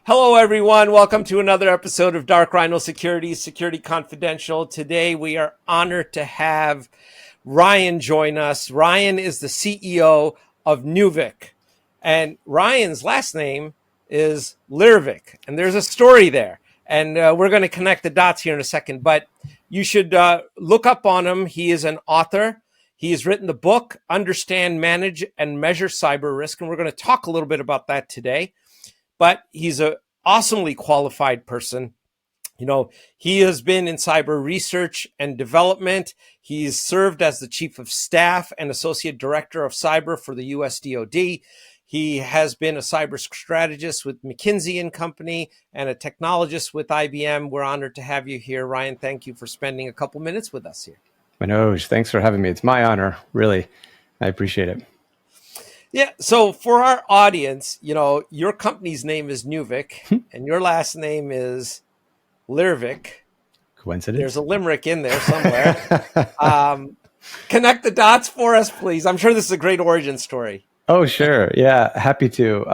Hello, everyone. Welcome to another episode of Dark Rhino Security Confidential. Today, we are honored to have Ryan join us. Ryan is the CEO of Neuvik, and Ryan's last name is Lirvik, and there's a story there. And we're going to connect the dots here in a second, but you should look up on him. He is an author. He has written the book, Understand, Manage, and Measure Cyber Risk, and we're going to talk a little bit about that today. But he's an awesomely qualified person. You know, he has been in cyber research and development. He's served as the chief of staff and associate director of cyber for the US DoD. He has been a cyber strategist with McKinsey and Company and a technologist with IBM. We're honored to have you here, Ryan. Thank you for spending a couple minutes with us here. Manoj, thanks for having me. It's my honor, really. I appreciate it. Yeah. So for our audience, you know, your company's name is Neuvik and your last name is Lirvik. Coincidence? There's a limerick in there somewhere. Connect the dots for us, please. I'm sure this is a great origin story. Oh, sure. Yeah, happy to.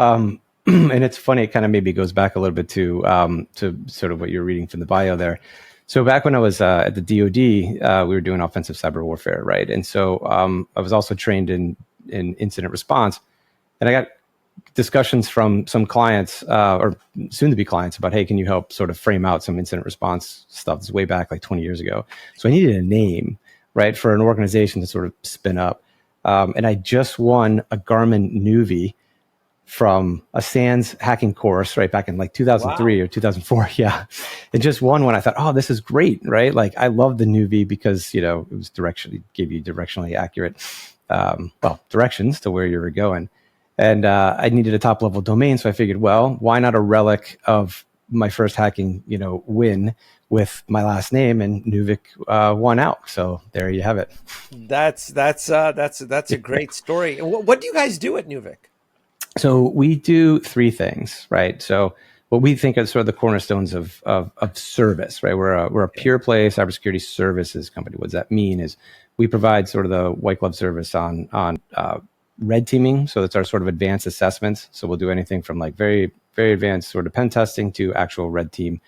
And it's funny, it kind of maybe goes back a little bit to sort of what you're reading from the bio there. So back when I was at the DoD, we were doing offensive cyber warfare, right? And so I was also trained in incident response. And I got discussions from some clients or soon to be clients about, hey, can you help sort of frame out some incident response stuff? This is way back like 20 years ago. So I needed a name, right, for an organization to sort of spin up. And I just won a Garmin newbie from a SANS hacking course, right, back in like 2003 or 2004. Yeah. And just won one. I thought, oh, this is great, right? Like I love the newbie because, you know, it was gave you directionally accurate directions to where you were going. And I needed a top level domain. So I figured, well, why not a relic of my first hacking, win with my last name, and Neuvik won out. So there you have it. That's a great story. What do you guys do at Neuvik? So we do three things, right? So what we think are sort of the cornerstones of service, right? We're a pure play cybersecurity services company. What does that mean is we provide sort of the white glove service on red teaming. So that's our sort of advanced assessments. So we'll do anything from like very, very advanced sort of pen testing to actual red team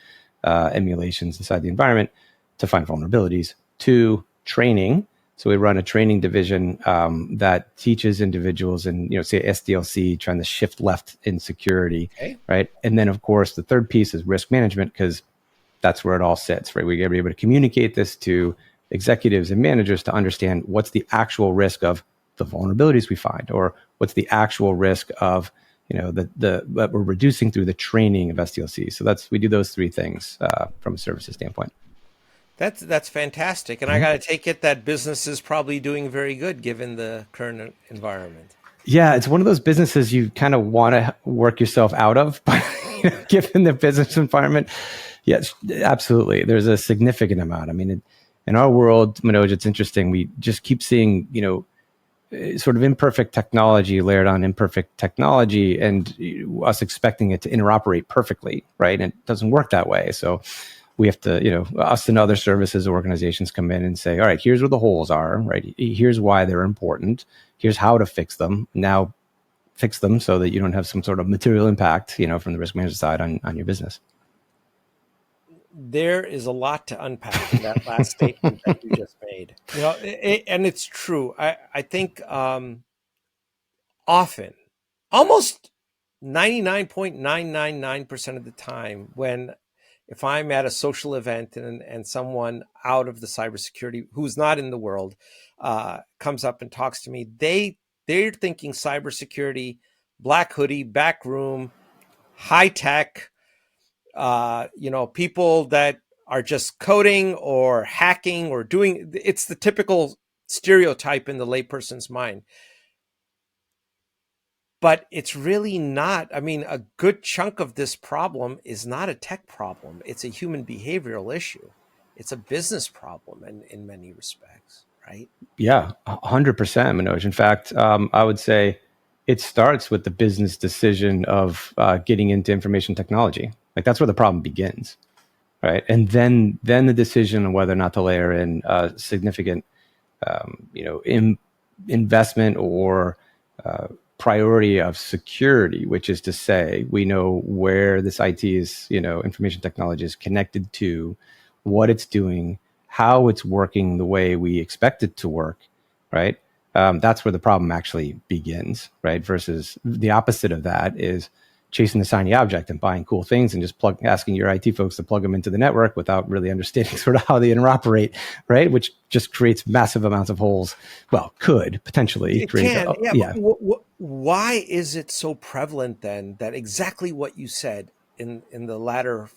emulations inside the environment to find vulnerabilities, to training. So we run a training division that teaches individuals in, say SDLC, trying to shift left in security, right? And then of course, the third piece is risk management, because that's where it all sits, right? We get able to communicate this to executives and managers to understand what's the actual risk of the vulnerabilities we find, or what's the actual risk of, that we're reducing through the training of SDLC. So we do those three things from a services standpoint. That's fantastic. And I got to take it that business is probably doing very good given the current environment. Yeah, it's one of those businesses you kind of want to work yourself out of, but given the business environment, yes, absolutely. There's a significant amount. I mean, in our world, Manoj, it's interesting. We just keep seeing, sort of imperfect technology layered on imperfect technology, and us expecting it to interoperate perfectly, right? And it doesn't work that way. So we have to, us and other services organizations come in and say, all right, here's where the holes are, right? Here's why they're important. Here's how to fix them. Now fix them so that you don't have some sort of material impact, from the risk management side on your business. There is a lot to unpack in that last statement that you just made. And it's true. I think often, almost 99.999% of the time, if I'm at a social event and someone out of the cybersecurity who's not in the world comes up and talks to me, they're thinking cybersecurity, black hoodie, back room, high tech. People that are just coding or hacking or it's the typical stereotype in the layperson's mind. But it's really not. I mean, a good chunk of this problem is not a tech problem. It's a human behavioral issue. It's a business problem in many respects, right? Yeah, 100%, Manoj. In fact, I would say it starts with the business decision of getting into information technology. Like that's where the problem begins, right? And then the decision on whether or not to layer in significant, investment or priority of security, which is to say, we know where this IT is, information technology is connected to, what it's doing, how it's working the way we expect it to work, right? That's where the problem actually begins, right? Versus the opposite of that is chasing the shiny object and buying cool things and just asking your IT folks to plug them into the network without really understanding sort of how they interoperate, right? Which just creates massive amounts of holes. Well, could potentially It create. can, yeah. Yeah. But why is it so prevalent then that exactly what you said in the latter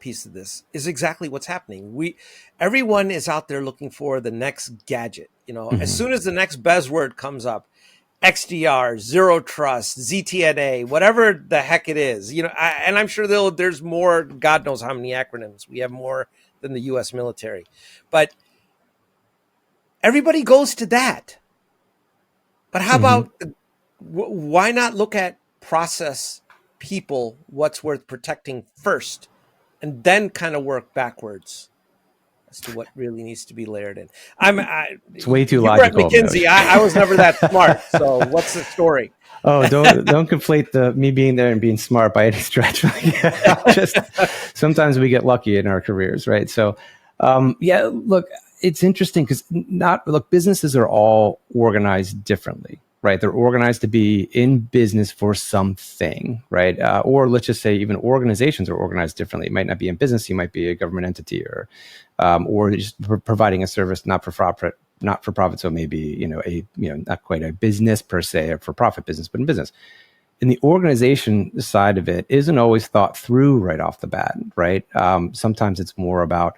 piece of this is exactly what's happening? Everyone is out there looking for the next gadget. As soon as the next buzzword comes up, XDR, zero trust, ZTNA, whatever the heck it is, and I'm sure there's more. God knows how many acronyms. We have more than the U.S. military, but everybody goes to that. But how about why not look at process, people, what's worth protecting first, and then kind of work backwards as to what really needs to be layered in? It's way too You were at logical. McKinsey. I was never that smart. So what's the story? Oh, don't conflate me being there and being smart by any stretch. Just sometimes we get lucky in our careers, right? So, look, it's interesting because businesses are all organized differently, right? They're organized to be in business for something, right? Or let's just say even organizations are organized differently. It might not be in business. You might be a government entity or just providing a service, not for profit. So maybe, not quite a business per se, or for profit business, but in business. And the organization side of it isn't always thought through right off the bat, right? Sometimes it's more about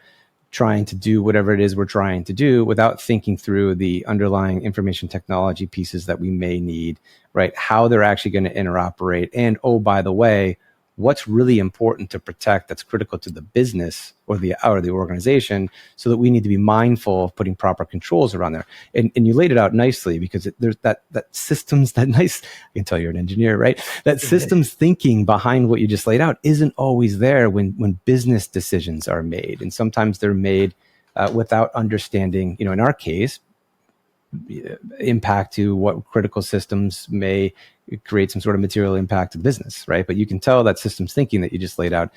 trying to do whatever it is we're trying to do without thinking through the underlying information technology pieces that we may need, right? How they're actually going to interoperate. And oh, by the way, what's really important to protect that's critical to the business or the organization, so that we need to be mindful of putting proper controls around there. And you laid it out nicely, because there's that systems, I can tell you're an engineer, right? That systems thinking behind what you just laid out isn't always there when business decisions are made. And sometimes they're made without understanding, in our case, impact to what critical systems may create some sort of material impact to the business, right? But you can tell that systems thinking that you just laid out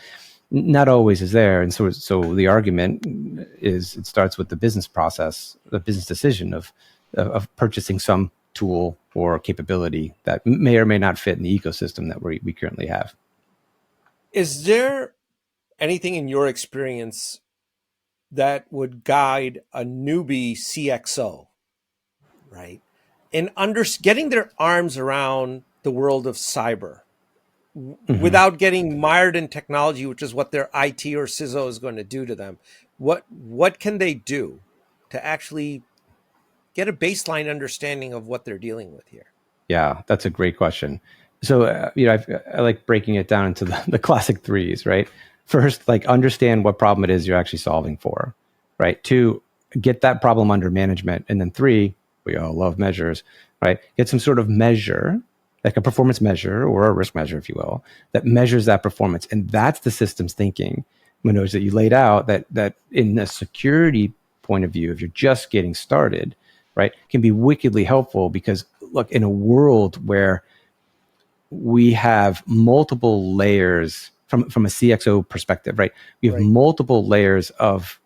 not always is there. And so the argument is, it starts with the business process, the business decision of purchasing some tool or capability that may or may not fit in the ecosystem that we currently have. Is there anything in your experience that would guide a newbie CXO, right, in getting their arms around the world of cyber without getting mired in technology, which is what their IT or CISO is going to do to them? What can they do to actually get a baseline understanding of what they're dealing with here? Yeah, that's a great question. So, I like breaking it down into the classic threes, right? First, understand what problem it is you're actually solving for, right? 2, get that problem under management. And then 3, we all love measures, right? Get some sort of measure, like a performance measure or a risk measure, if you will, that measures that performance. And that's the systems thinking, Manoj, that you laid out, that in a security point of view, if you're just getting started, right, can be wickedly helpful. Because look, in a world where we have multiple layers from a CXO perspective, right? We have multiple layers of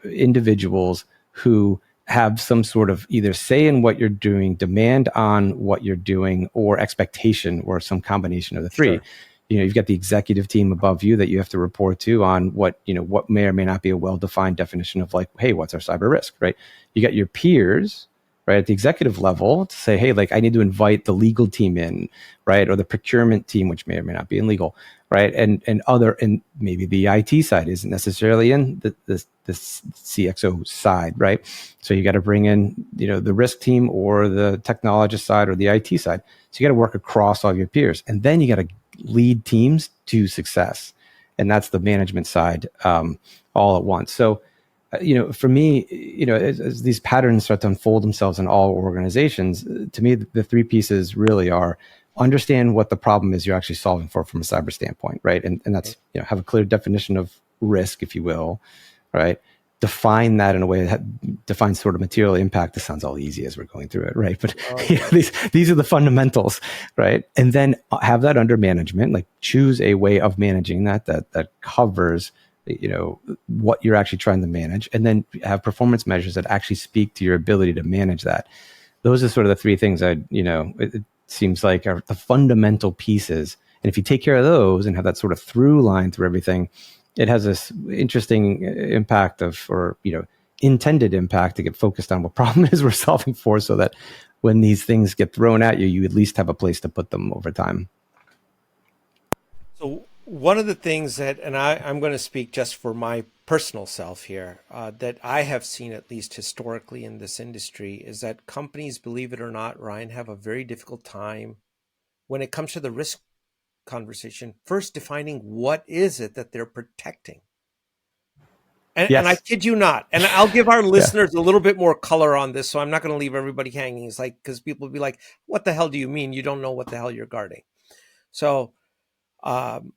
individuals who have some sort of either say in what you're doing, demand on what you're doing, or expectation, or some combination of the three. Sure. You've got the executive team above you that you have to report to on what may or may not be a well-defined definition of hey, what's our cyber risk, right? You got your peers, right, at the executive level to say, hey, I need to invite the legal team in, right, or the procurement team, which may or may not be in legal, right, and maybe the IT side isn't necessarily in the CXO side, right? So you got to bring in the risk team or the technologist side or the IT side. So you got to work across all your peers, and then you got to lead teams to success, and that's the management side all at once. So. For me, as these patterns start to unfold themselves in all organizations, to me, the 3 pieces really are: understand what the problem is you're actually solving for from a cyber standpoint, right? And that's, have a clear definition of risk, if you will, right? define that in a way that defines sort of material impact. This sounds all easy as we're going through it, right? But Oh, yeah. these are the fundamentals, right? And then have that under management, like choose a way of managing that covers, what you're actually trying to manage, and then have performance measures that actually speak to your ability to manage that. Those are sort of the three things it seems like are the fundamental pieces. And if you take care of those and have that sort of through line through everything, it has this interesting impact intended impact to get focused on what problem it is we're solving for, so that when these things get thrown at you, you at least have a place to put them over time. So one of the things that, and I'm going to speak just for my personal self here, that I have seen, at least historically in this industry, is that companies, believe it or not, Ryan, have a very difficult time when it comes to the risk conversation, first defining what is it that they're protecting. And I Yes. kid you not, and I'll give our Yeah. listeners a little bit more color on this, so I'm not going to leave everybody hanging. It's like, because people will be like, what the hell do you mean? You don't know what the hell you're guarding. So um,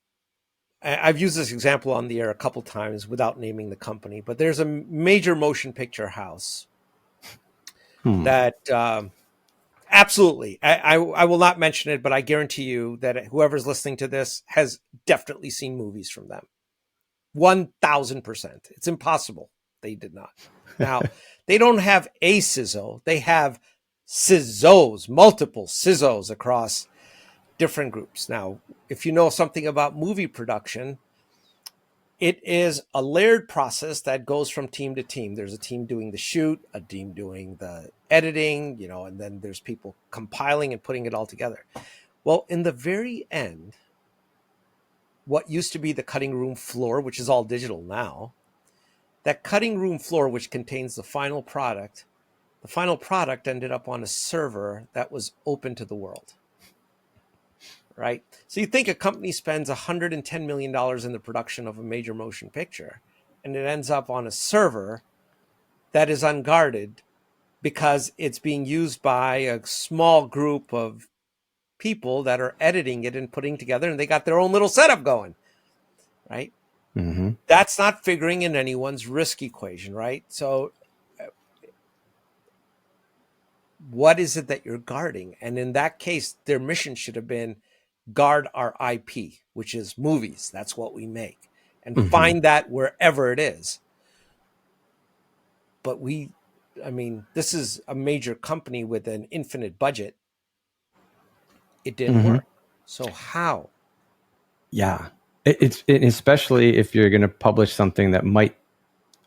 I've used this example on the air a couple times without naming the company, but there's a major motion picture house that absolutely, I will not mention it, but I guarantee you that whoever's listening to this has definitely seen movies from them. 1,000%. It's impossible they did not. Now, they don't have a CISO. They have CISOs, multiple CISOs across different groups. Now, if you know something about movie production, it is a layered process that goes from team to team. There's a team doing the shoot, a team doing the editing, and then there's people compiling and putting it all together. Well, in the very end, what used to be the cutting room floor, which is all digital now, that cutting room floor, which contains the final product ended up on a server that was open to the world. Right? So you think a company spends $110 million in the production of a major motion picture, and it ends up on a server that is unguarded because it's being used by a small group of people that are editing it and putting together, and they got their own little setup going, right? Mm-hmm. That's not figuring in anyone's risk equation, right? So what is it that you're guarding? And in that case, their mission should have been guard our IP, which is movies. That's what we make, and Mm-hmm. find that wherever it is. But this is a major company with an infinite budget. It didn't Mm-hmm. work. So how? Yeah. It's especially if you're going to publish something that might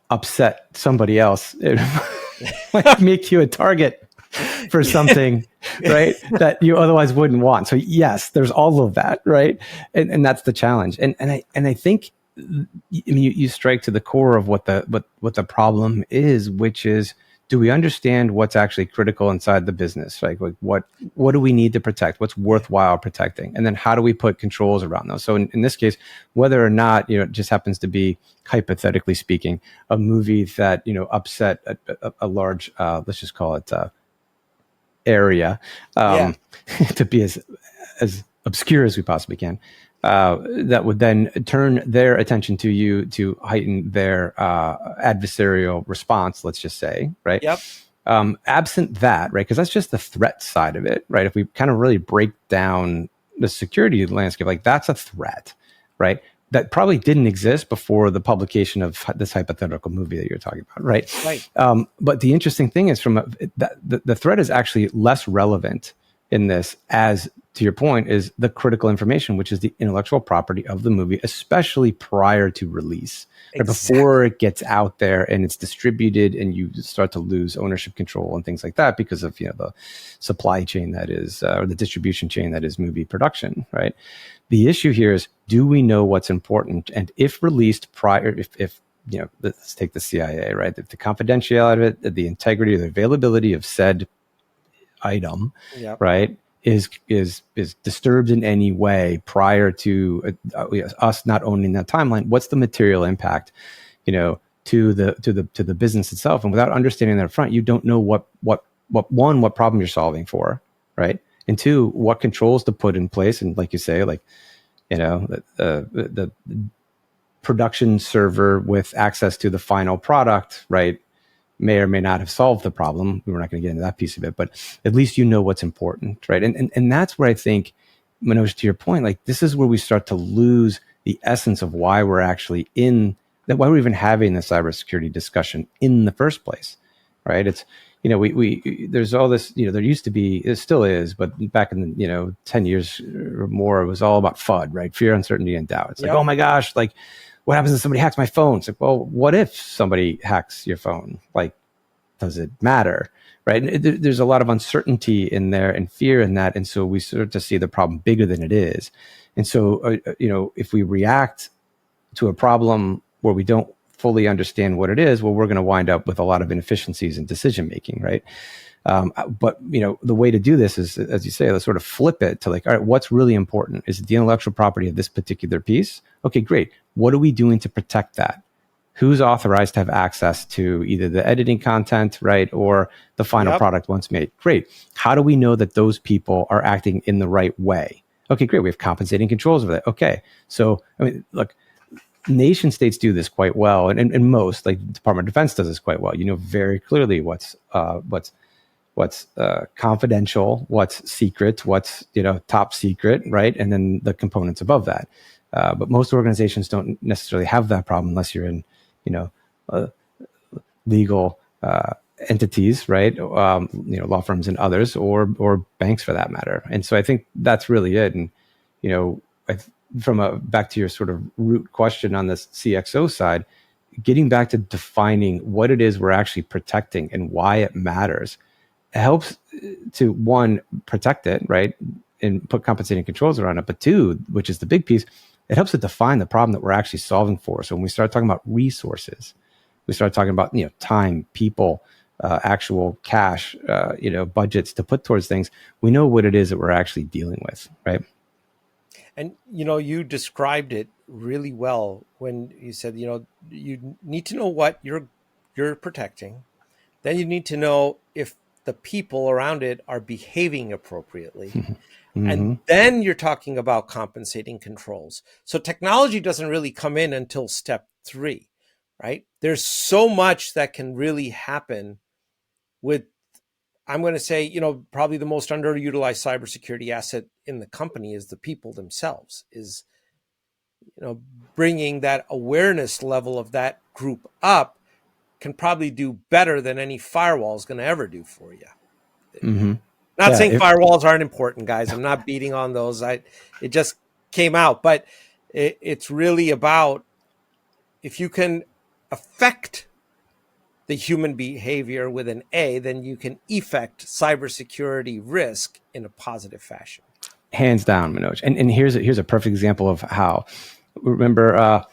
upset somebody else. It might make you a target for something, right, that you otherwise wouldn't want. So yes, there's all of that, right, and that's the challenge. And I think, you strike to the core of what the problem is, which is, do we understand what's actually critical inside the business? Like what do we need to protect? What's worthwhile protecting? And then how do we put controls around those? So in this case, whether or not, it just happens to be, hypothetically speaking, a movie that, upset a large, let's just call it, area, Yeah. to be as obscure as we possibly can, that would then turn their attention to you to heighten their adversarial response, let's just say, right? Yep. Absent that, right, because that's just the threat side of it, right? If we kind of really break down the security landscape, like that's a threat, right? That probably didn't exist before the publication of this hypothetical movie that you're talking about, right? Right. But the interesting thing is, the threat is actually less relevant in this, as to your point, is the critical information, which is the intellectual property of the movie, especially prior to release, right? Exactly. Before it gets out there and it's distributed, and you start to lose ownership control and things like that because of the supply chain that is, or the distribution chain that is movie production, right? The issue here is, do we know what's important? And if released prior, if let's take the CIA, right? If the confidentiality of it, the integrity, the availability of said item, Yep. right, is disturbed in any way prior to us not owning that timeline, what's the material impact, to the business itself? And without understanding that up front, you don't know what problem you're solving for, right? And two, what controls to put in place. And like you say, like, the production server with access to the final product, right, may or may not have solved the problem. We're not going to get into that piece of it, but at least you know what's important, right? And that's where I think, Manoj, to your point, like this is where we start to lose the essence of why we're actually in that, why we're even having the cybersecurity discussion in the first place, right? It's, we there's all this, there used to be, it still is, but back in the, 10 years or more, it was all about FUD, right? Fear, uncertainty, and doubt. It's like, oh my gosh, like what happens if somebody hacks my phone? It's like, well, what if somebody hacks your phone? Like, does it matter? Right? There's a lot of uncertainty in there and fear in that. And so we start to see the problem bigger than it is. And so, if we react to a problem where we don't fully understand what it is, well, we're going to wind up with a lot of inefficiencies in decision making, right? But the way to do this is, as you say, let's sort of flip it to like, all right, what's really important? Is it the intellectual property of this particular piece? Okay, great. What are we doing to protect that? Who's authorized to have access to either the editing content, right, or the final product once made? Great. How do we know that those people are acting in the right way? Okay, great. We have compensating controls over that. Okay. So, look, nation states do this quite well, and most, like the Department of Defense does this quite well. You know very clearly what's confidential, what's secret, what's top secret, right, and then the components above that. But most organizations don't necessarily have that problem unless you're in legal entities, right? Law firms and others, or banks for that matter. And so I think that's really it. And back to your sort of root question on this CXO side, getting back to defining what it is we're actually protecting and why it matters, it helps to, one, protect it, right, and put compensating controls around it. But two, which is the big piece, it helps to define the problem that we're actually solving for. So when we start talking about resources, we start talking about time, people, actual cash, budgets to put towards things. We know what it is that we're actually dealing with, right? And you described it really well when you said you need to know what you're protecting. Then you need to know if the people around it are behaving appropriately. Mm-hmm. And then you're talking about compensating controls. So technology doesn't really come in until step 3, right? There's so much that can really happen with, I'm going to say, probably the most underutilized cybersecurity asset in the company is the people themselves, is, bringing that awareness level of that group up can probably do better than any firewall is going to ever do for you. Mm-hmm. Not saying firewalls aren't important, guys. I'm not beating on those. It just came out, but it's really about if you can affect the human behavior with an A, then you can effect cybersecurity risk in a positive fashion. Hands down, Manoj. And here's a perfect example of how. Remember,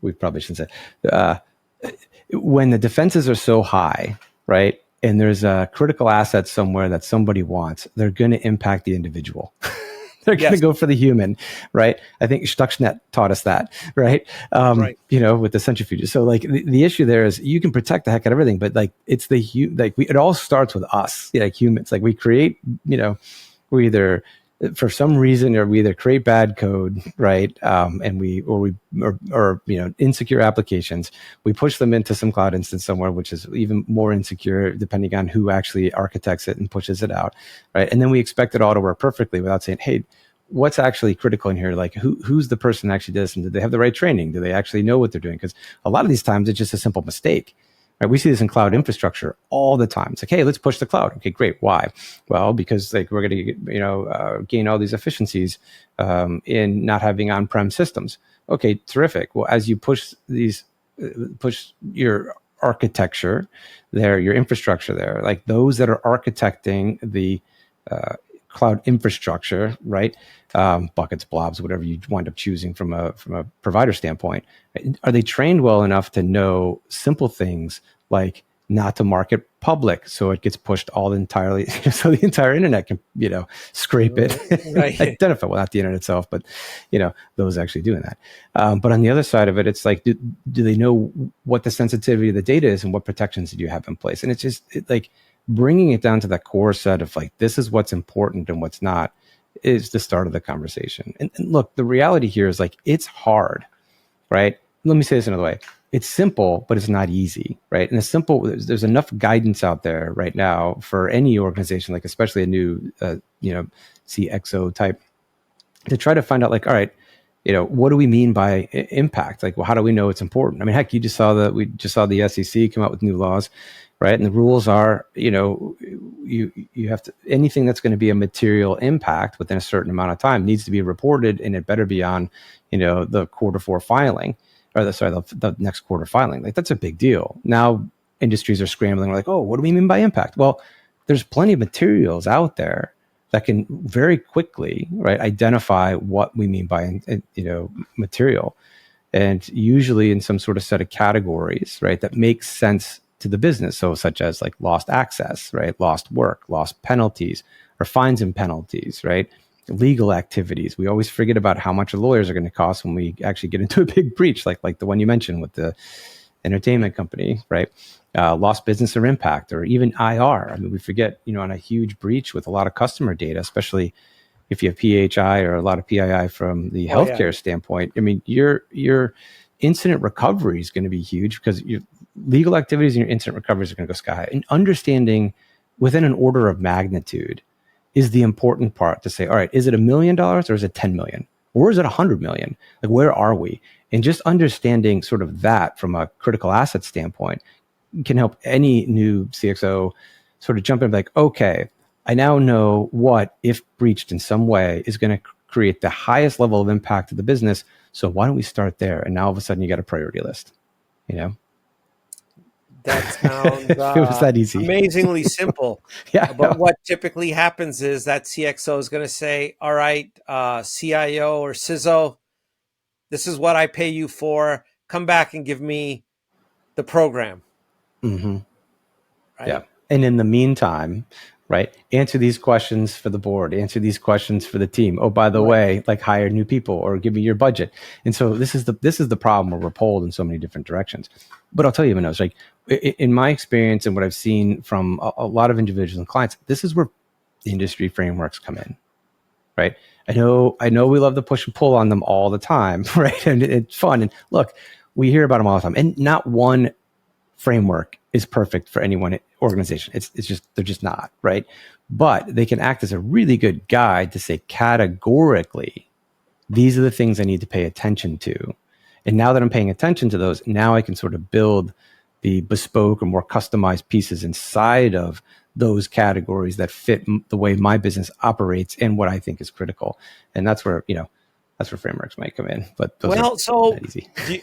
we probably shouldn't say, when the defenses are so high, right, and there's a critical asset somewhere that somebody wants, they're going to impact the individual. They're going to go for the human, right? I think Stuxnet taught us that, right? Right. With the centrifuges. So like the issue there is you can protect the heck out of everything, but like it's it all starts with us, like humans. Like we create, we either, for some reason, or we either create bad code, right? And or insecure applications. We push them into some cloud instance somewhere, which is even more insecure depending on who actually architects it and pushes it out, right? And then we expect it all to work perfectly without saying, hey, what's actually critical in here? Like who's the person that actually does this, and did they have the right training? Do they actually know what they're doing? Because a lot of these times it's just a simple mistake. Right? We see this in cloud infrastructure all the time. It's like, hey, let's push the cloud. Okay, great. Why? Well, because like we're going to gain all these efficiencies in not having on-prem systems. Okay, terrific. Well, as you push your architecture there, your infrastructure there, like those that are architecting the cloud infrastructure, right? Buckets, blobs, whatever you wind up choosing from a provider standpoint. Are they trained well enough to know simple things like not to market public, so it gets pushed all entirely, so the entire internet can, scrape it, right. Identify, well, not the internet itself, but, those actually doing that. But on the other side of it, it's like, do they know what the sensitivity of the data is and what protections do you have in place? And it's just like bringing it down to that core set of like, this is what's important and what's not, is the start of the conversation. And look, the reality here is like, it's hard right? Let me say this another way. It's simple, but it's not easy, right? And there's enough guidance out there right now for any organization, like especially a new, CXO type, to try to find out, like, all right, what do we mean by impact? Like, well, how do we know it's important? I mean, heck, we just saw the SEC come out with new laws, right? And the rules are, you have to, anything that's going to be a material impact within a certain amount of time needs to be reported, and it better be on, the quarter four filing, or the next quarter filing. Like, that's a big deal. Now industries are scrambling, like, oh, what do we mean by impact? Well, there's plenty of materials out there that can very quickly, right, identify what we mean by, material, and usually in some sort of set of categories, right, that makes sense to the business. So such as like lost access, right, lost work, lost penalties, or fines and penalties, right, legal activities. We always forget about how much lawyers are going to cost when we actually get into a big breach, like the one you mentioned with the entertainment company, right? Lost business or impact, or even IR. I mean, we forget, on a huge breach with a lot of customer data, especially if you have PHI or a lot of PII from the healthcare standpoint. I mean, your incident recovery is going to be huge, because your legal activities and your incident recoveries are going to go sky high. And understanding within an order of magnitude is the important part, to say, all right, is it $1 million or is it 10 million? Or is it 100 million? Like, where are we? And just understanding sort of that from a critical asset standpoint can help any new CXO sort of jump in and be like, okay, I now know what, if breached in some way, is going to create the highest level of impact to the business. So why don't we start there? And now all of a sudden you got a priority list, That sounds it was that easy. amazingly simple. Yeah. But what typically happens is that CXO is going to say, all right, CIO or CISO, this is what I pay you for. Come back and give me the program. Mm-hmm. Right? Yeah. And in the meantime, right, answer these questions for the board, answer these questions for the team. Oh, by the way, like, hire new people or give me your budget. And so this is the problem where we're pulled in so many different directions. But I'll tell you, Manoj, like, in my experience and what I've seen from a lot of individuals and clients, this is where the industry frameworks come in, right? I know we love to push and pull on them all the time, right? And it's fun. And look, we hear about them all the time. And not one framework is perfect for any one organization. It's just, they're just not, right? But they can act as a really good guide to say categorically, these are the things I need to pay attention to. And now that I'm paying attention to those, now I can sort of build the bespoke or more customized pieces inside of those categories that fit the way my business operates and what I think is critical. And that's where, that's where frameworks might come in. But those are not easy.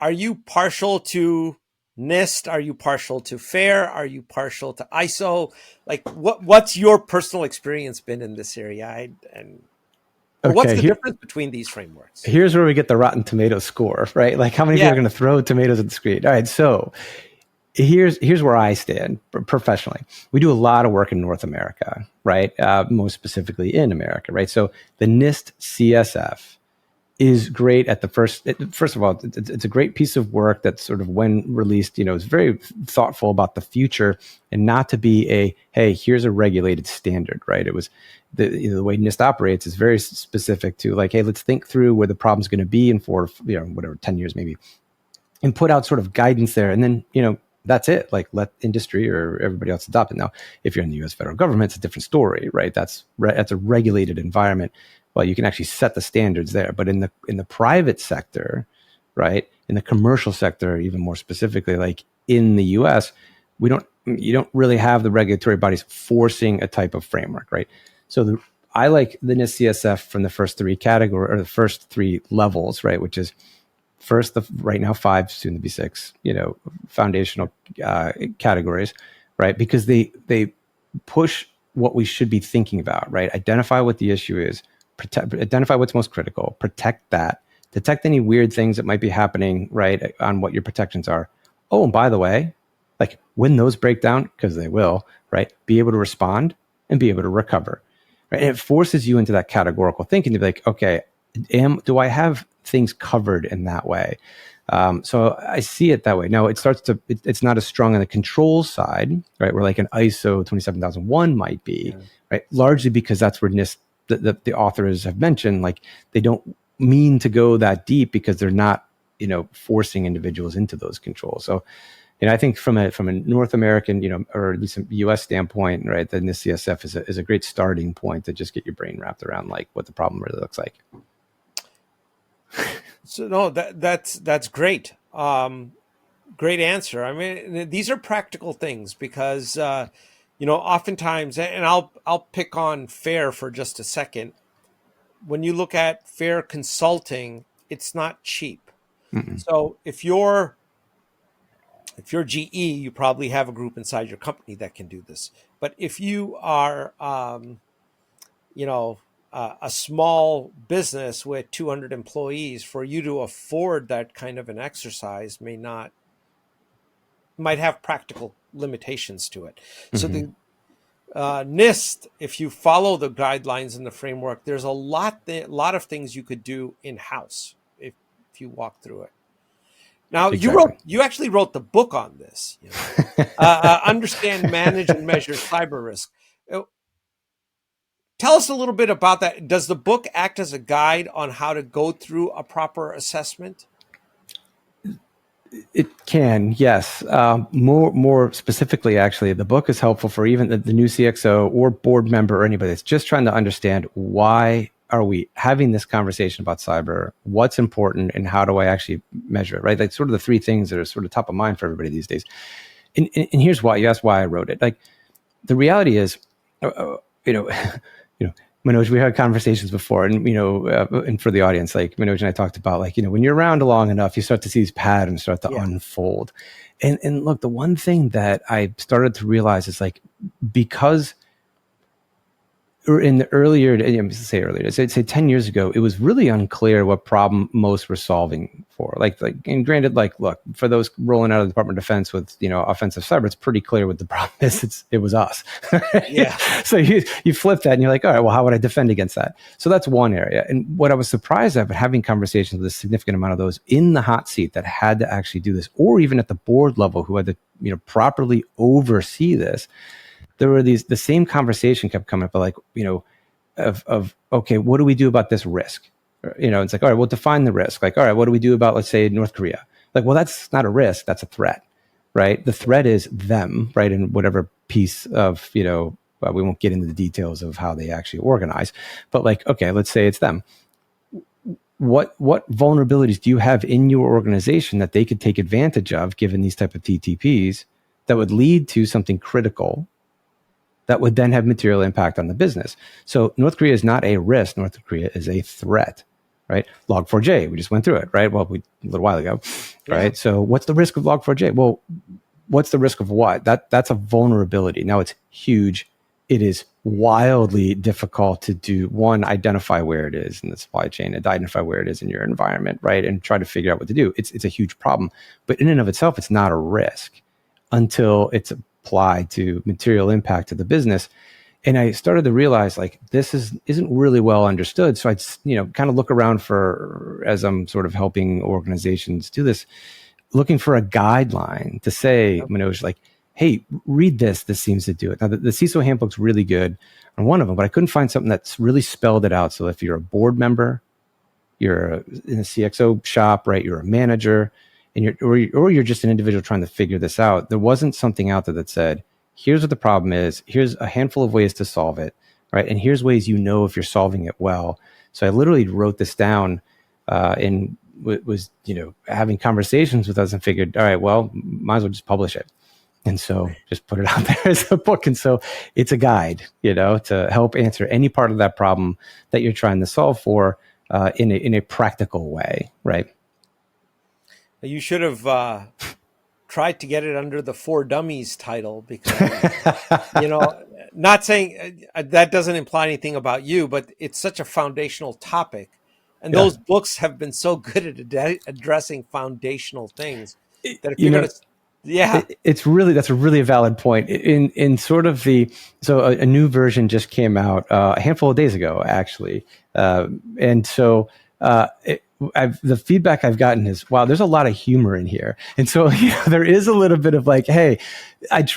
Are you partial to NIST? Are you partial to FAIR? Are you partial to ISO? Like, what's your personal experience been in this area? What's the difference between these frameworks? Here's where we get the Rotten Tomatoes score, right? Like, how many people are going to throw tomatoes at the screen? All right, so here's where I stand professionally. We do a lot of work in North America, right? Most specifically in America, right? So the NIST CSF is great at the first of all, it's a great piece of work that sort of, when released, is very thoughtful about the future, and not to be hey, here's a regulated standard, right? It was the way NIST operates is very specific to, like, hey, let's think through where the problem's going to be in 10 years maybe, and put out sort of guidance there. And then, that's it. Like, let industry or everybody else adopt it. Now, if you're in the U.S. federal government, it's a different story, right? That's a regulated environment. Well, you can actually set the standards there. But in the private sector, right, in the commercial sector, even more specifically, like in the U.S., you don't really have the regulatory bodies forcing a type of framework, right? So I like the NIST CSF from the first three category, or the first three levels, right, which is first, right now 5, soon to be 6, foundational categories, right? Because they push what we should be thinking about, right? Identify what the issue is, identify what's most critical, protect that, detect any weird things that might be happening, right, on what your protections are. Oh, and by the way, like, when those break down, because they will, right, be able to respond and be able to recover, right? And it forces you into that categorical thinking to be like, okay, do I have things covered in that way? So I see it that way. Now it's not as strong on the control side, right? Where like an ISO 27001 might be, right? Largely because that's where NIST, the authors have mentioned, like, they don't mean to go that deep because they're not forcing individuals into those controls. So, I think from a North American, or at least a U.S. standpoint, right, then the CSF is a great starting point to just get your brain wrapped around like what the problem really looks like. So no, that's great. Great answer. I mean, these are practical things because oftentimes, and I'll pick on FAIR for just a second. When you look at FAIR consulting, it's not cheap. Mm-mm. So if you're GE, you probably have a group inside your company that can do this. But if you are, a small business with 200 employees, for you to afford that kind of an exercise might have practical limitations to it. So Mm-hmm. the NIST, if you follow the guidelines and the framework, there's a lot of things you could do in house if you walk through it. Now Exactly. you actually wrote the book on this. Understand, manage, and measure cyber risk. Tell us a little bit about that. Does the book act as a guide on how to go through a proper assessment? It can, yes. More specifically, actually, the book is helpful for even the new CXO or board member or anybody that's just trying to understand why are we having this conversation about cyber, what's important, and how do I actually measure it, right? Like sort of the three things that are sort of top of mind for everybody these days. And here's why. You asked why I wrote it. Like the reality is, Manoj, we had conversations before, and and for the audience, like Manoj and I talked about, like when you're around long enough, you start to see these patterns start to unfold. And look, the one thing that I started to realize is like because in the earlier, say 10 years ago, it was really unclear what problem most were solving for. Like, and granted, like, look, for those rolling out of the Department of Defense with, offensive cyber, it's pretty clear what the problem is. It was us. Yeah. So you flip that and you're like, all right, well, how would I defend against that? So that's one area. And what I was surprised at, having conversations with a significant amount of those in the hot seat that had to actually do this, or even at the board level who had to, properly oversee this, there were the same conversation kept coming up, like, of okay, what do we do about this risk? It's like, all right, we'll define the risk. Like, all right, what do we do about, let's say, North Korea? Like, well, that's not a risk, that's a threat, right? The threat is them, right? And whatever piece of, we won't get into the details of how they actually organize, but like, okay, let's say it's them. What vulnerabilities do you have in your organization that they could take advantage of, given these type of TTPs, that would lead to something critical that would then have material impact on the business? So North Korea is not a risk. North Korea is a threat, right? Log4j, we just went through it, right? Well, a little while ago, right? So what's the risk of Log4j? Well, what's the risk of what? That's a vulnerability. Now it's huge. It is wildly difficult to do, one, identify where it is in the supply chain, and identify where it is in your environment, right? And try to figure out what to do. It's a huge problem. But in and of itself, it's not a risk until it's applied to material impact to the business. And I started to realize, like, this isn't really well understood. So I kind of look around for, as I'm sort of helping organizations do this, looking for a guideline to say, Manoj, like, hey, read this. This seems to do it. Now, the CISO handbook's really good on one of them, but I couldn't find something that's really spelled it out. So if you're a board member, you're in a CXO shop, right? You're a manager, and you're just an individual trying to figure this out. There wasn't something out there that said, here's what the problem is. Here's a handful of ways to solve it, right? And here's ways if you're solving it well. So I literally wrote this down and was having conversations with us and figured, all right, well, might as well just publish it. And so just put it out there as a book. And so it's a guide, to help answer any part of that problem that you're trying to solve for in a practical way, right? You should have tried to get it under the For Dummies title, because, not saying that doesn't imply anything about you, but it's such a foundational topic. And those books have been so good at addressing foundational things that if you're going to, that's a really valid point. In sort of so a new version just came out a handful of days ago, actually. And so the feedback I've gotten is, wow, there's a lot of humor in here. And so, there is a little bit of like, hey,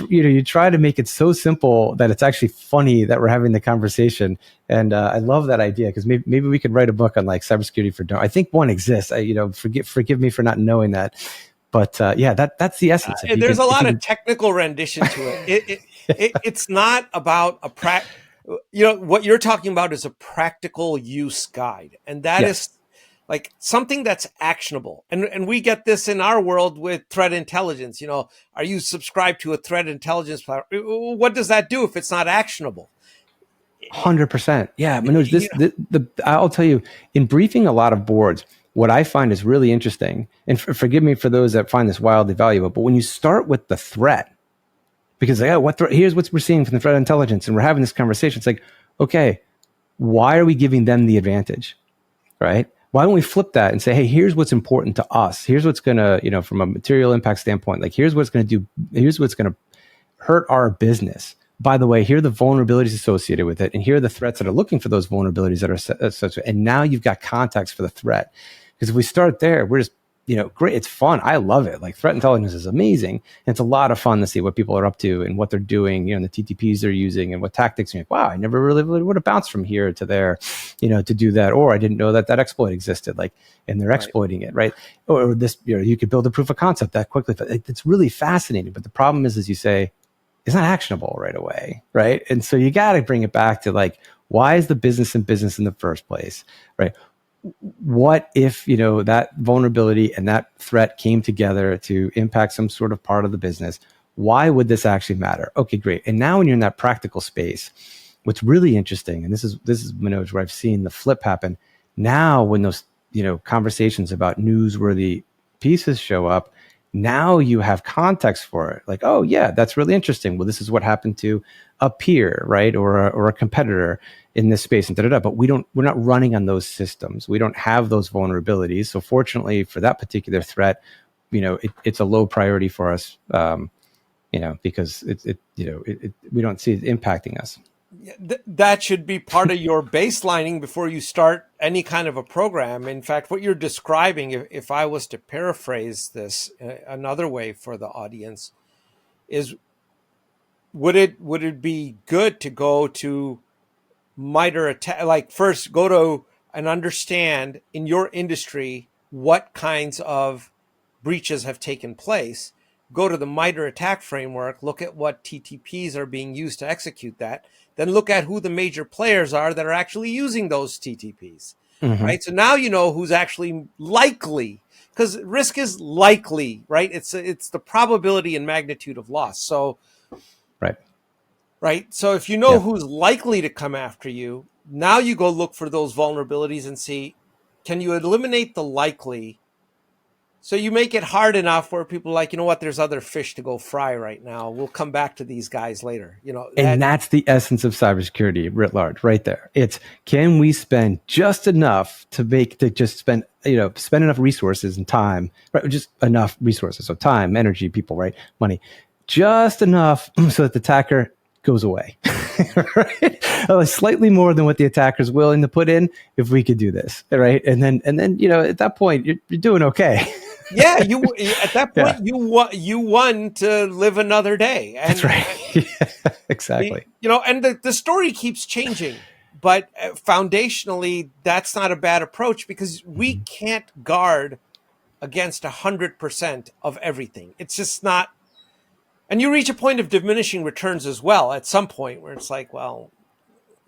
you try to make it so simple that it's actually funny that we're having the conversation. And I love that idea, because maybe we could write a book on like cybersecurity for, I think one exists. Forgive me for not knowing that. But that's the essence. There's a lot of technical rendition to it. It's not about what you're talking about is a practical use guide. And that is like something that's actionable. And we get this in our world with threat intelligence. Are you subscribed to a threat intelligence platform? What does that do if it's not actionable? 100%. Yeah, Manoj, I'll tell you, in briefing a lot of boards, what I find is really interesting, and forgive me for those that find this wildly valuable, but when you start with the threat, because here's what we're seeing from the threat intelligence, and we're having this conversation, it's like, okay, why are we giving them the advantage, right? Why don't we flip that and say, hey, here's what's important to us. Here's what's going to, from a material impact standpoint, like here's what's going to do, here's what's going to hurt our business. By the way, here are the vulnerabilities associated with it. And here are the threats that are looking for those vulnerabilities that are associated. And now you've got context for the threat. Because if we start there, we're just, great. It's fun. I love it. Like threat intelligence is amazing. And it's a lot of fun to see what people are up to and what they're doing, and the TTPs they're using and what tactics. And wow, I never really would have bounced from here to there, to do that. Or I didn't know that exploit existed, and they're exploiting it, right? Or this, you could build a proof of concept that quickly. It's really fascinating. But the problem is, as you say, it's not actionable right away, right? And so you got to bring it back to like, why is the business in the first place, right? What if, that vulnerability and that threat came together to impact some sort of part of the business? Why would this actually matter? Okay, great. And now when you're in that practical space, what's really interesting, and this is Manoj, where I've seen the flip happen. Now when those, conversations about newsworthy pieces show up, now you have context for it. Like, oh yeah, that's really interesting. Well, this is what happened to a peer, right? Or a competitor in this space, and but we're not running on those systems. We don't have those vulnerabilities. So fortunately for that particular threat, it's a low priority for us, because we don't see it impacting us. That should be part of your baselining before you start any kind of a program. In fact, what you're describing, if I was to paraphrase this another way for the audience, is would it be good to go to MITRE ATT&CK, like first go to and understand in your industry what kinds of breaches have taken place, go to the MITRE ATT&CK framework, look at what TTPs are being used to execute that, then look at who the major players are that are actually using those TTPs, right? So now you know who's actually likely, because risk is likely, right? It's the probability and magnitude of loss. So, right. So if you know who's likely to come after you, now you go look for those vulnerabilities and see, can you eliminate the likely? So you make it hard enough where people are like, there's other fish to go fry right now. We'll come back to these guys later. And that's the essence of cybersecurity writ large, right there. It's, can we spend just enough spend enough resources and time, right? Just enough resources. So time, energy, people, right? Money, just enough so that the attacker goes away, right? Slightly more than what the attacker is willing to put in. If we could do this, right? And then at that point, you're doing okay. Yeah, at that point you won to live another day. And, that's right. Exactly. And the story keeps changing, but foundationally, that's not a bad approach, because we can't guard against 100% of everything. It's just not. And you reach a point of diminishing returns as well at some point where it's like, well,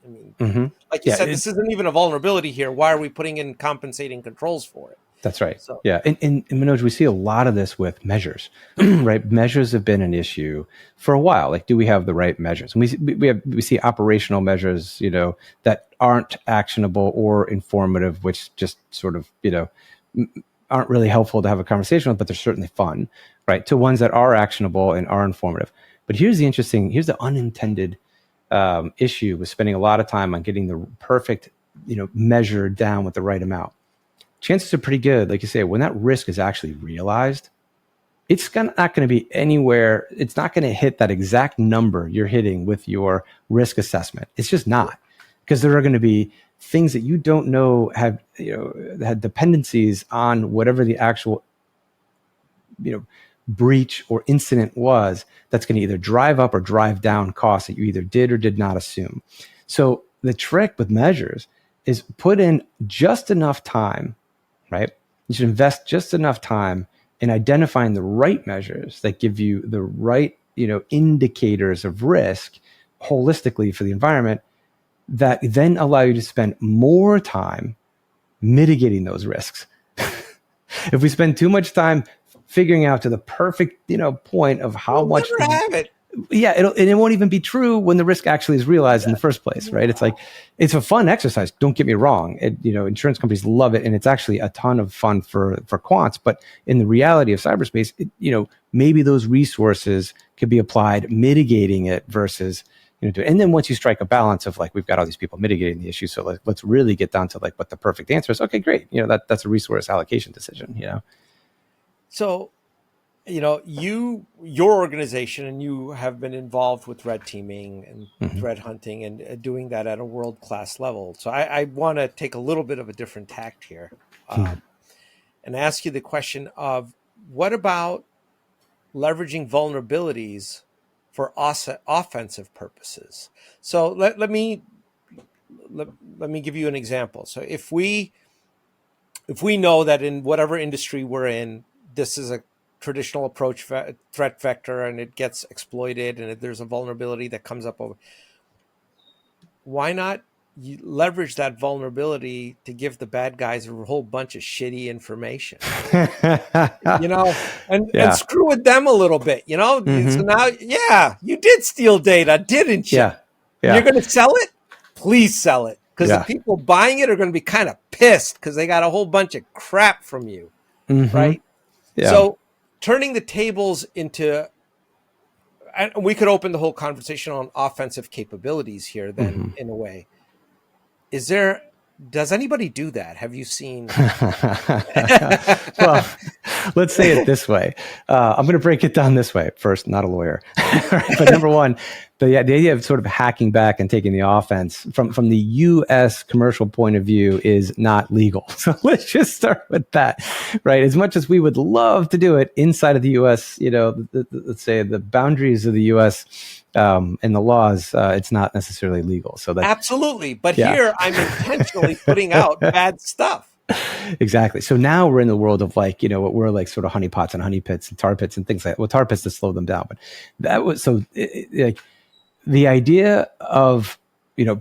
I mean, like you said, this isn't even a vulnerability here. Why are we putting in compensating controls for it? That's right. So, yeah. And Manoj, we see a lot of this with measures, right? Measures have been an issue for a while. Like, do we have the right measures? And we see operational measures, that aren't actionable or informative, which just sort of, aren't really helpful to have a conversation with, but they're certainly fun, right? To ones that are actionable and are informative. But here's the unintended issue with spending a lot of time on getting the perfect, measure down with the right amount. Chances are pretty good, like you say, when that risk is actually realized, it's not going to be anywhere. It's not going to hit that exact number you're hitting with your risk assessment. It's just not, because there are going to be things that you don't know have, had dependencies on whatever the actual, breach or incident was, that's going to either drive up or drive down costs that you either did or did not assume. So the trick with measures is put in just enough time, right? You should invest just enough time in identifying the right measures that give you the right, indicators of risk holistically for the environment, that then allow you to spend more time mitigating those risks. If we spend too much time figuring out to the perfect, point of how much, we'll never have it. Yeah, it won't even be true when the risk actually is realized in the first place, right? It's like, it's a fun exercise. Don't get me wrong. Insurance companies love it, and it's actually a ton of fun for quants. But in the reality of cyberspace, maybe those resources could be applied mitigating it versus, and then once you strike a balance of like, we've got all these people mitigating the issue, so let's really get down to like what the perfect answer is. Okay, great. That's a resource allocation decision. So, your organization, and you have been involved with red teaming and threat hunting and doing that at a world-class level. So I want to take a little bit of a different tact here and ask you the question of, what about leveraging vulnerabilities for offensive purposes? So let me give you an example. So if we know that in whatever industry we're in, this is a traditional approach threat vector, and it gets exploited, and there's a vulnerability that comes up over, why not you leverage that vulnerability to give the bad guys a whole bunch of shitty information, and screw with them a little bit, So now, you did steal data, didn't you? Yeah. You're going to sell it? Please sell it, because the people buying it are going to be kind of pissed because they got a whole bunch of crap from you, right? Yeah. So turning the tables into, and we could open the whole conversation on offensive capabilities here then, in a way. Does anybody do that? Have you seen? Well, let's say it this way. I'm going to break it down this way. First, not a lawyer. But number one, the idea of sort of hacking back and taking the offense from the U.S. commercial point of view is not legal. So let's just start with that, right? As much as we would love to do it inside of the U.S., let's say the boundaries of the U.S. And the laws, it's not necessarily legal. So that absolutely, but here I'm intentionally putting out bad stuff. Exactly. So now we're in the world of like, what we're like sort of honeypots and honey pits and tar pits and things like that. Well, tar pits to slow them down, but that was like the idea of,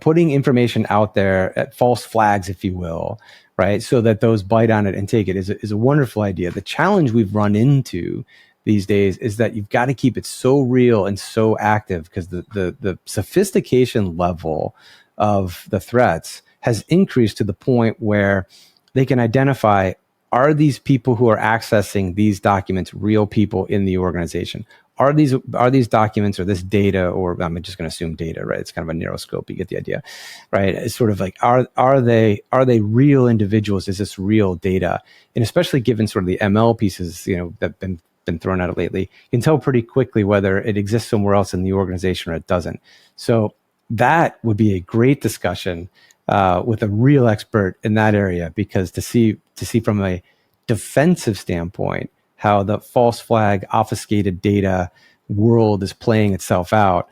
putting information out there at false flags, if you will, right? So that those bite on it and take it is a wonderful idea. The challenge we've run into these days is that you've got to keep it so real and so active, because the sophistication level of the threats has increased to the point where they can identify, are these people who are accessing these documents real people in the organization? Are these documents or this data, or I'm just going to assume data, right? It's kind of a narrow scope. You get the idea, right? It's sort of like, are they real individuals? Is this real data? And especially given sort of the ML pieces, that have been thrown at it lately, you can tell pretty quickly whether it exists somewhere else in the organization or it doesn't. So that would be a great discussion with a real expert in that area, because to see from a defensive standpoint how the false flag obfuscated data world is playing itself out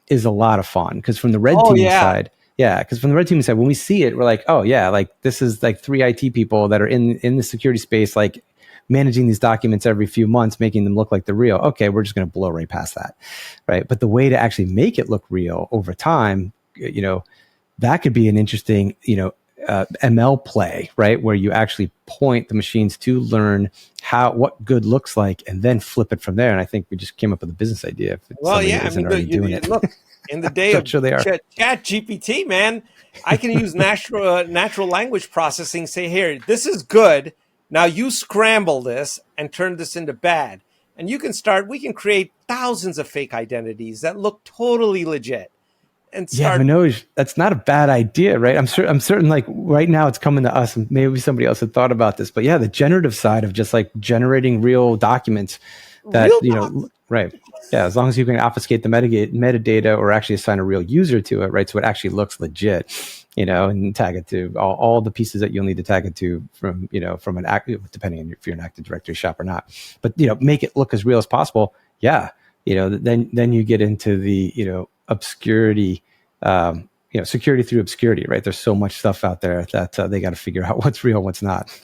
is a lot of fun. Because from the red teaming side, when we see it, we're like, oh yeah, like this is like 3 IT people that are in the security space, like managing these documents every few months, making them look like they're real. Okay, we're just going to blow right past that, right? But the way to actually make it look real over time, that could be an interesting, ML play, right? Where you actually point the machines to learn what good looks like, and then flip it from there. And I think we just came up with a business idea. If isn't already doing it. Look, in the day of sure they are. Chat GPT, man, I can use natural language processing. Say, here, this is good. Now you scramble this and turn this into bad. And we can create thousands of fake identities that look totally legit. And Manoj, that's not a bad idea, right? I'm certain like right now it's coming to us, and maybe somebody else had thought about this, but the generative side of just like generating real documents that, Real docs. right. Yeah, as long as you can obfuscate the metadata or actually assign a real user to it, right? So it actually looks legit, and tag it to all the pieces that you'll need to tag it to from, from an active, depending on if you're an Active Directory shop or not. But, make it look as real as possible. Yeah. Then you get into the, obscurity, security through obscurity, right? There's so much stuff out there that they got to figure out what's real, what's not.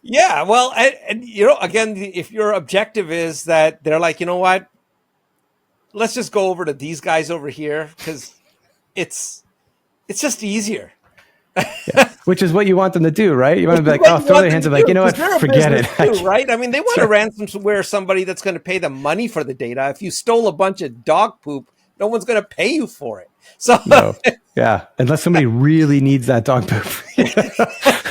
Yeah, well, and again, if your objective is that they're like, you know what, let's just go over to these guys over here because it's just easier. Yeah. Which is what you want them to do, right? You want to be like, What oh, you throw want their them hands to up, like, do, you know what, 'cause they're a forget business it. too, right? I mean, they want to ransomware somebody that's going to pay them money for the data. If you stole a bunch of dog poop, no one's going to pay you for it. So No. Yeah. Unless somebody really needs that dog poop.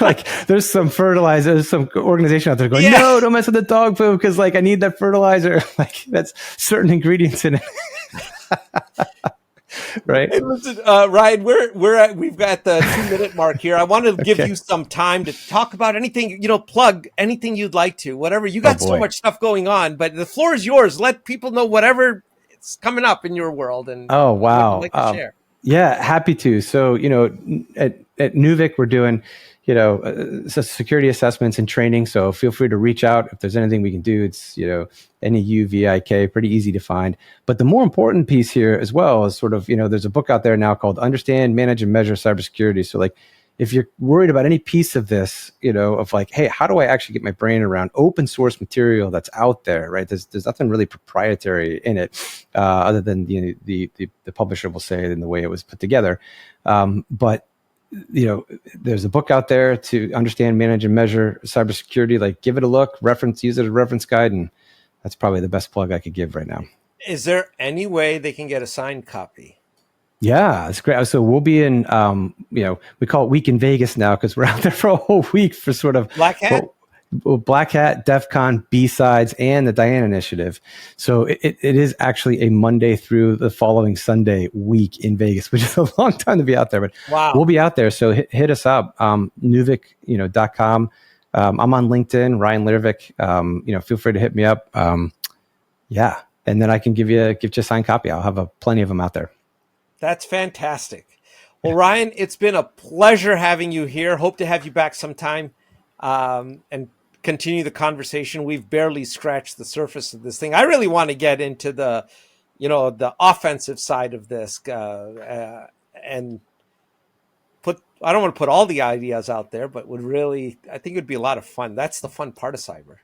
Like there's some fertilizer, there's some organization out there going, yeah. no, don't mess with the dog poop because like I need that fertilizer. Like that's certain ingredients in it. Right. Hey, listen, Ryan, we've got the 2-minute mark here. I want to give you some time to talk about anything, plug anything you'd like to, whatever. You got so much stuff going on, but the floor is yours. Let people know whatever it's coming up in your world and oh wow, what you'd like to share. Yeah, happy to. So at Neuvik we're doing security assessments and training. So feel free to reach out if there's anything we can do. It's NEUVIK, pretty easy to find. But the more important piece here as well is sort of there's a book out there now called Understand, Manage, and Measure Cybersecurity. So like if you're worried about any piece of this, of like, hey, how do I actually get my brain around open source material that's out there, right? There's nothing really proprietary in it, other than the publisher will say it in the way it was put together. But there's a book out there to understand, manage, and measure cybersecurity. Like, give it a look, use it as a reference guide, and that's probably the best plug I could give right now. Is there any way they can get a signed copy? Yeah, it's great. So we'll be in, we call it Week in Vegas now because we're out there for a whole week for sort of Black Hat, Black Hat, DEF CON, B-Sides, and the Diana Initiative. So it is actually a Monday through the following Sunday week in Vegas, which is a long time to be out there. But wow, we'll be out there. So hit us up, Neuvik.com. I'm on LinkedIn, Ryan Lervik. Feel free to hit me up. Yeah, and then I can give you a signed copy. I'll have plenty of them out there. That's fantastic. Well, Ryan, it's been a pleasure having you here. Hope to have you back sometime and continue the conversation. We've barely scratched the surface of this thing. I really want to get into the offensive side of this and I don't want to put all the ideas out there, but I think it would be a lot of fun. That's the fun part of cyber.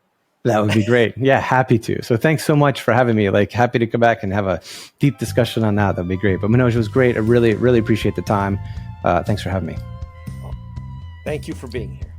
That would be great. Yeah, happy to. So thanks so much for having me. Like, happy to come back and have a deep discussion on that. That'd be great. But Manoj, it was great. I really, really appreciate the time. Thanks for having me. Thank you for being here.